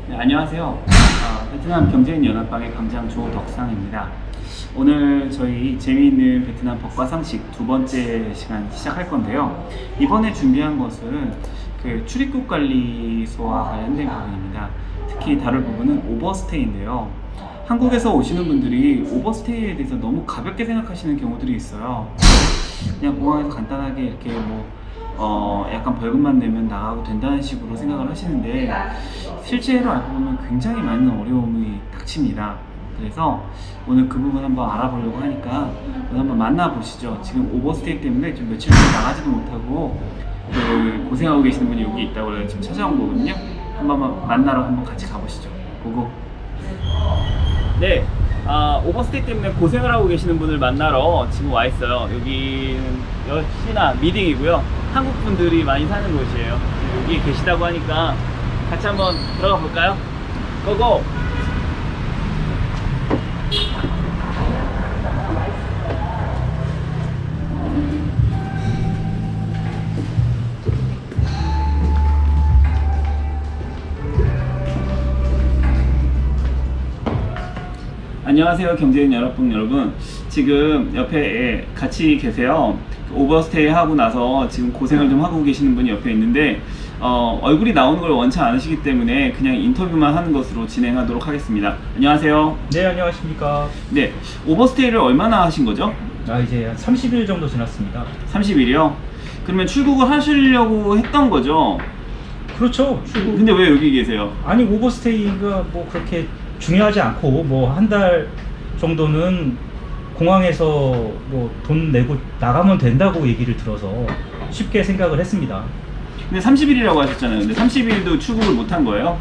네, 안녕하세요. 베트남 경제인 연합방의 방장 조덕상입니다. 오늘 저희 재미있는 베트남 법과 상식 두 번째 시간 시작할 건데요. 이번에 준비한 것은 그 출입국 관리소와 관련된 부분입니다. 특히 다룰 부분은 오버스테이인데요. 한국에서 오시는 분들이 오버스테이에 대해서 너무 가볍게 생각하시는 경우들이 있어요. 그냥 공항에서 간단하게 이렇게 약간 벌금만 내면 나가고 된다는 식으로 생각을 하시는데 실제로 알고 보면 굉장히 많은 어려움이 닥칩니다. 그래서 오늘 그 부분 한번 알아보려고 하니까 오늘 한번 만나보시죠. 지금 오버스테이 때문에 좀 며칠 동안 나가지도 못하고 고생하고 계시는 분이 여기 있다고 해서 지금 찾아온 거거든요. 한번 만나러 한번 같이 가보시죠. 고고. 네, 오버스테이 때문에 고생을 하고 계시는 분을 만나러 지금 와 있어요. 여기는 역시나 미딩이고요. 한국 분들이 많이 사는 곳이에요. 여기 계시다고 하니까 같이 한번 들어가 볼까요? 고고! 안녕하세요, 경제인 여러분. 지금 옆에 같이 계세요. 오버스테이 하고 나서 지금 고생을 좀 하고 계시는 분이 옆에 있는데 얼굴이 나오는 걸 원치 않으시기 때문에 그냥 인터뷰만 하는 것으로 진행하도록 하겠습니다. 안녕하세요. 네, 안녕하십니까. 네, 오버스테이를 얼마나 하신 거죠? 이제 한 30일 정도 지났습니다. 30일이요? 그러면 출국을 하시려고 했던 거죠? 그렇죠. 근데 왜 여기 계세요? 아니, 오버스테이가 뭐 그렇게 중요하지 않고, 뭐 한 달 정도는 공항에서 뭐 돈 내고 나가면 된다고 얘기를 들어서 쉽게 생각을 했습니다. 근데 30일이라고 하셨잖아요. 근데 30일도 출국을 못 한 거예요?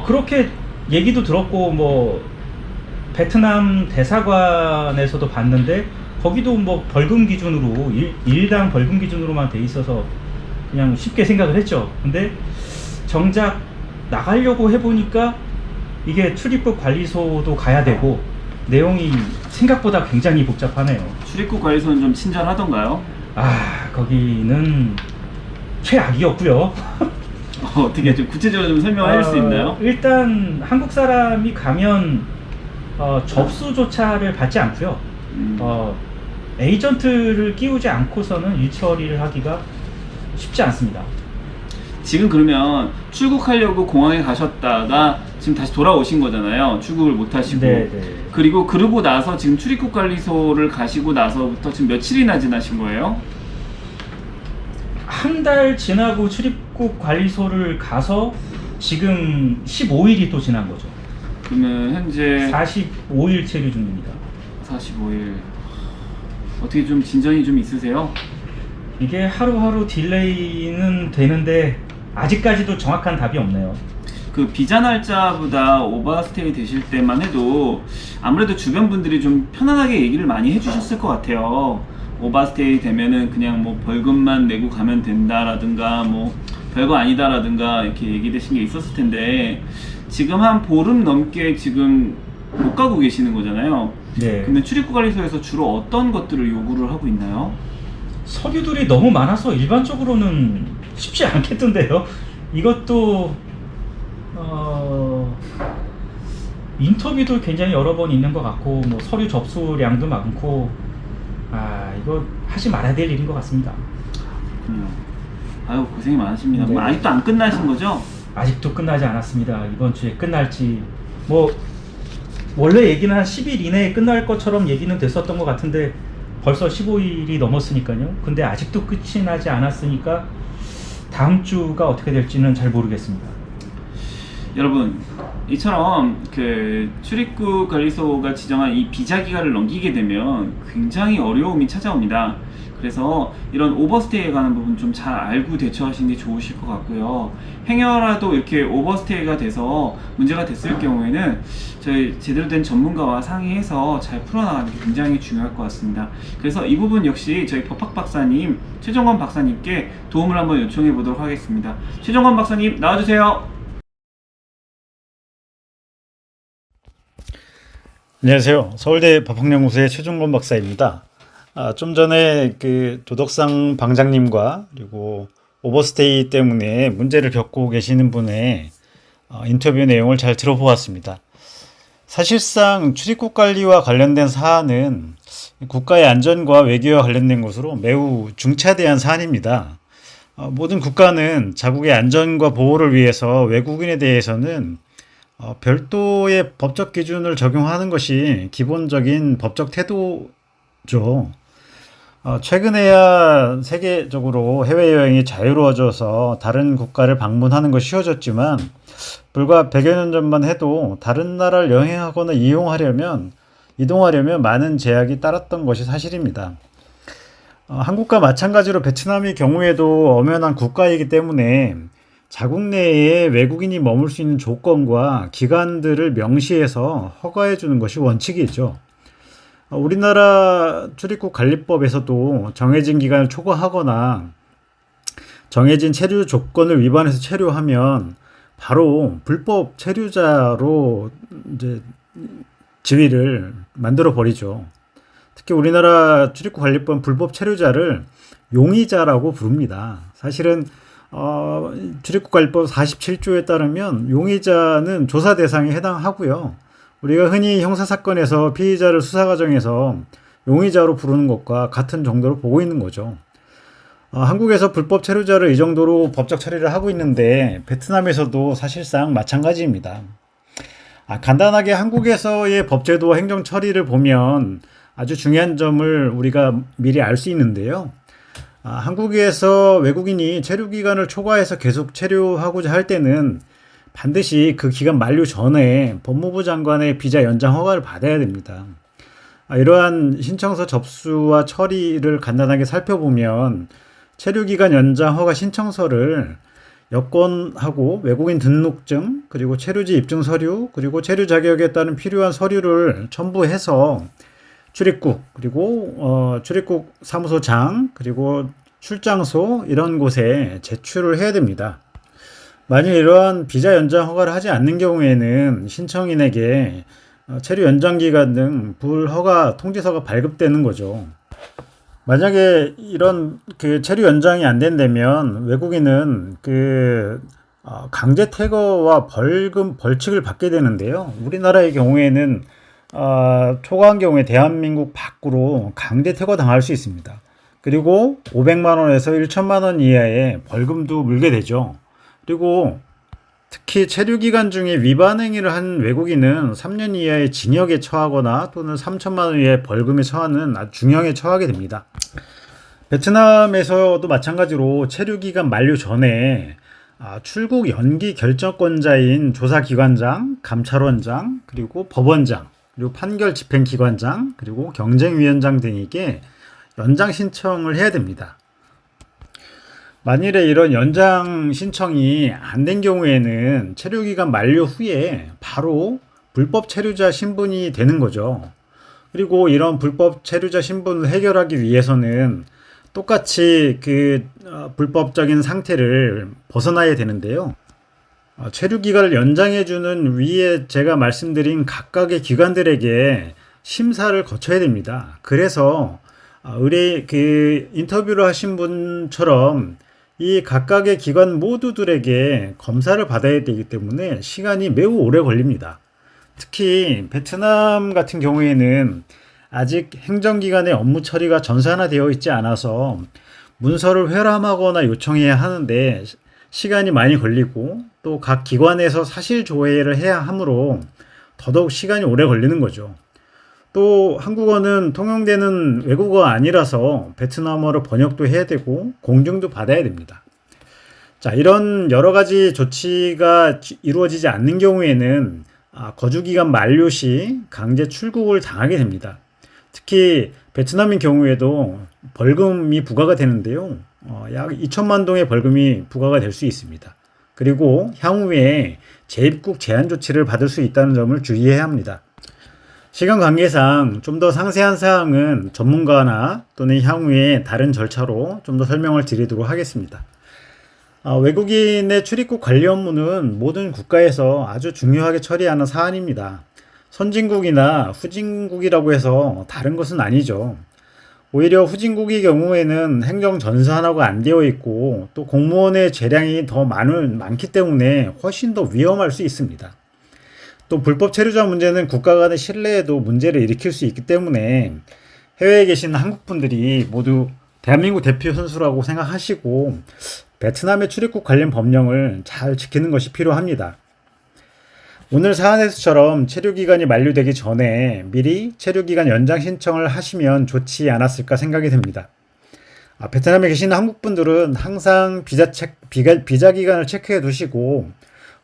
그렇게 얘기도 들었고, 뭐 베트남 대사관에서도 봤는데, 거기도 뭐 벌금 기준으로, 일당 벌금 기준으로만 돼 있어서 그냥 쉽게 생각을 했죠. 근데 정작 나가려고 해보니까 이게 출입국 관리소도 가야 되고 내용이 생각보다 굉장히 복잡하네요. 출입국 관리소는 좀 친절하던가요? 거기는 최악이었고요. 어떻게 좀 구체적으로 좀 설명해 줄 수 있나요? 일단 한국 사람이 가면 접수조차를 받지 않고요. 에이전트를 끼우지 않고서는 일 처리를 하기가 쉽지 않습니다. 지금 그러면 출국하려고 공항에 가셨다가 지금 다시 돌아오신 거잖아요. 출국을 못 하시고. 네. 그러고 나서 지금 출입국 관리소를 가시고 나서부터 지금 며칠이나 지나신 거예요? 한 달 지나고 출입국 관리소를 가서 지금 15일이 또 지난 거죠. 그러면 현재 45일 체류 중입니다. 45일. 어떻게 좀 진전이 좀 있으세요? 이게 하루하루 딜레이는 되는데 아직까지도 정확한 답이 없네요. 그 비자 날짜보다 오버스테이 되실 때만 해도 아무래도 주변 분들이 좀 편안하게 얘기를 많이 해주셨을 것 같아요. 오버스테이 되면은 그냥 뭐 벌금만 내고 가면 된다라든가 뭐 별거 아니다라든가 이렇게 얘기되신 게 있었을 텐데 지금 한 보름 넘게 지금 못 가고 계시는 거잖아요. 네. 근데 출입국관리소에서 주로 어떤 것들을 요구를 하고 있나요? 서류들이 너무 많아서 일반적으로는 쉽지 않겠던데요. 이것도 인터뷰도 굉장히 여러 번 있는 것 같고, 뭐 서류 접수량도 많고, 이거 하지 말아야 될 일인 것 같습니다. 아유, 고생이 많으십니다. 네. 아직도 안 끝나신 거죠? 아직도 끝나지 않았습니다. 이번 주에 끝날지, 뭐 원래 얘기는 한 10일 이내에 끝날 것처럼 얘기는 됐었던 것 같은데 벌써 15일이 넘었으니까요. 근데 아직도 끝이 나지 않았으니까 다음 주가 어떻게 될지는 잘 모르겠습니다. 여러분, 이처럼 그 출입국 관리소가 지정한 이 비자 기간을 넘기게 되면 굉장히 어려움이 찾아옵니다. 그래서 이런 오버스테이에 관한 부분 좀 잘 알고 대처하시는 게 좋으실 것 같고요. 행여라도 이렇게 오버스테이가 돼서 문제가 됐을 경우에는 저희 제대로 된 전문가와 상의해서 잘 풀어나가는 게 굉장히 중요할 것 같습니다. 그래서 이 부분 역시 저희 법학 박사님 최정권 박사님께 도움을 한번 요청해 보도록 하겠습니다. 최정권 박사님 나와주세요. 안녕하세요. 서울대 법학연구소의 최종건 박사입니다. 좀 전에 그 도덕상 방장님과 그리고 오버스테이 때문에 문제를 겪고 계시는 분의 인터뷰 내용을 잘 들어보았습니다. 사실상 출입국 관리와 관련된 사안은 국가의 안전과 외교와 관련된 것으로 매우 중차대한 사안입니다. 모든 국가는 자국의 안전과 보호를 위해서 외국인에 대해서는 별도의 법적 기준을 적용하는 것이 기본적인 법적 태도죠. 최근에야 세계적으로 해외여행이 자유로워져서 다른 국가를 방문하는 것이 쉬워졌지만 불과 100여 년 전만 해도 다른 나라를 여행하거나 이동하려면 많은 제약이 따랐던 것이 사실입니다. 한국과 마찬가지로 베트남의 경우에도 엄연한 국가이기 때문에 자국 내에 외국인이 머물 수 있는 조건과 기간들을 명시해서 허가해 주는 것이 원칙이죠. 우리나라 출입국 관리법에서도 정해진 기간을 초과하거나 정해진 체류 조건을 위반해서 체류하면 바로 불법 체류자로 이제 지위를 만들어 버리죠. 특히 우리나라 출입국 관리법 불법 체류자를 용의자라고 부릅니다. 사실은 출입국 관리법 47조에 따르면 용의자는 조사 대상에 해당하고요. 우리가 흔히 형사사건에서 피의자를 수사 과정에서 용의자로 부르는 것과 같은 정도로 보고 있는 거죠. 한국에서 불법 체류자를 이 정도로 법적 처리를 하고 있는데 베트남에서도 사실상 마찬가지입니다. 간단하게 한국에서의 법제도와 행정 처리를 보면 아주 중요한 점을 우리가 미리 알 수 있는데요. 한국에서 외국인이 체류 기간을 초과해서 계속 체류하고자 할 때는 반드시 그 기간 만료 전에 법무부 장관의 비자 연장 허가를 받아야 됩니다. 이러한 신청서 접수와 처리를 간단하게 살펴보면 체류기간 연장 허가 신청서를 여권하고 외국인 등록증, 그리고 체류지 입증 서류, 그리고 체류 자격에 따른 필요한 서류를 첨부해서 출입국, 그리고 출입국 사무소장, 그리고 출장소 이런 곳에 제출을 해야 됩니다. 만일 이러한 비자 연장 허가를 하지 않는 경우에는 신청인에게 체류 연장 기간 등 불허가 통지서가 발급되는 거죠. 만약에 이런 체류 연장이 안 된다면 외국인은 강제 퇴거와 벌칙을 받게 되는데요. 우리나라의 경우에는 초과한 경우에 대한민국 밖으로 강제 퇴거 당할 수 있습니다. 그리고 500만 원에서 1천만 원 이하의 벌금도 물게 되죠. 그리고 특히 체류 기간 중에 위반 행위를 한 외국인은 3년 이하의 징역에 처하거나 또는 3천만 원 이하의 벌금에 처하는 아주 중형에 처하게 됩니다. 베트남에서도 마찬가지로 체류 기간 만료 전에 출국 연기 결정권자인 조사기관장, 감찰원장, 그리고 법원장, 그리고 판결 집행기관장, 그리고 경쟁위원장 등에게 연장 신청을 해야 됩니다. 만일에 이런 연장 신청이 안 된 경우에는 체류기간 만료 후에 바로 불법 체류자 신분이 되는 거죠. 그리고 이런 불법 체류자 신분을 해결하기 위해서는 똑같이 불법적인 상태를 벗어나야 되는데요. 체류기간을 연장해주는 위에 제가 말씀드린 각각의 기관들에게 심사를 거쳐야 됩니다. 그래서 인터뷰를 하신 분처럼 이 각각의 기관 모두들에게 검사를 받아야 되기 때문에 시간이 매우 오래 걸립니다. 특히 베트남 같은 경우에는 아직 행정기관의 업무 처리가 전산화되어 있지 않아서 문서를 회람하거나 요청해야 하는데 시간이 많이 걸리고 또 각 기관에서 사실 조회를 해야 하므로 더더욱 시간이 오래 걸리는 거죠. 또 한국어는 통용되는 외국어가 아니라서 베트남어로 번역도 해야 되고 공증도 받아야 됩니다. 자, 이런 여러 가지 조치가 이루어지지 않는 경우에는 거주기간 만료 시 강제 출국을 당하게 됩니다. 특히 베트남의 경우에도 벌금이 부과가 되는데요. 약 2천만 동의 벌금이 부과가 될 수 있습니다. 그리고 향후에 재입국 제한 조치를 받을 수 있다는 점을 주의해야 합니다. 시간 관계상 좀 더 상세한 사항은 전문가나 또는 향후에 다른 절차로 좀 더 설명을 드리도록 하겠습니다. 외국인의 출입국 관리 업무는 모든 국가에서 아주 중요하게 처리하는 사안입니다. 선진국이나 후진국이라고 해서 다른 것은 아니죠. 오히려 후진국의 경우에는 행정 전산화가 안 되어 있고 또 공무원의 재량이 더 많기 때문에 훨씬 더 위험할 수 있습니다. 또 불법 체류자 문제는 국가 간의 신뢰에도 문제를 일으킬 수 있기 때문에 해외에 계신 한국 분들이 모두 대한민국 대표 선수라고 생각하시고 베트남의 출입국 관련 법령을 잘 지키는 것이 필요합니다. 오늘 사안에서처럼 체류기간이 만료되기 전에 미리 체류기간 연장 신청을 하시면 좋지 않았을까 생각이 됩니다. 베트남에 계시는 한국분들은 항상 비자 기간을 체크해 두시고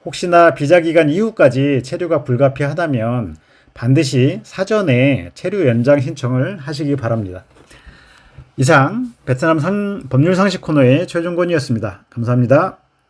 혹시나 비자 기간 이후까지 체류가 불가피하다면 반드시 사전에 체류 연장 신청을 하시기 바랍니다. 이상 베트남 법률 상식 코너의 최종권이었습니다. 감사합니다.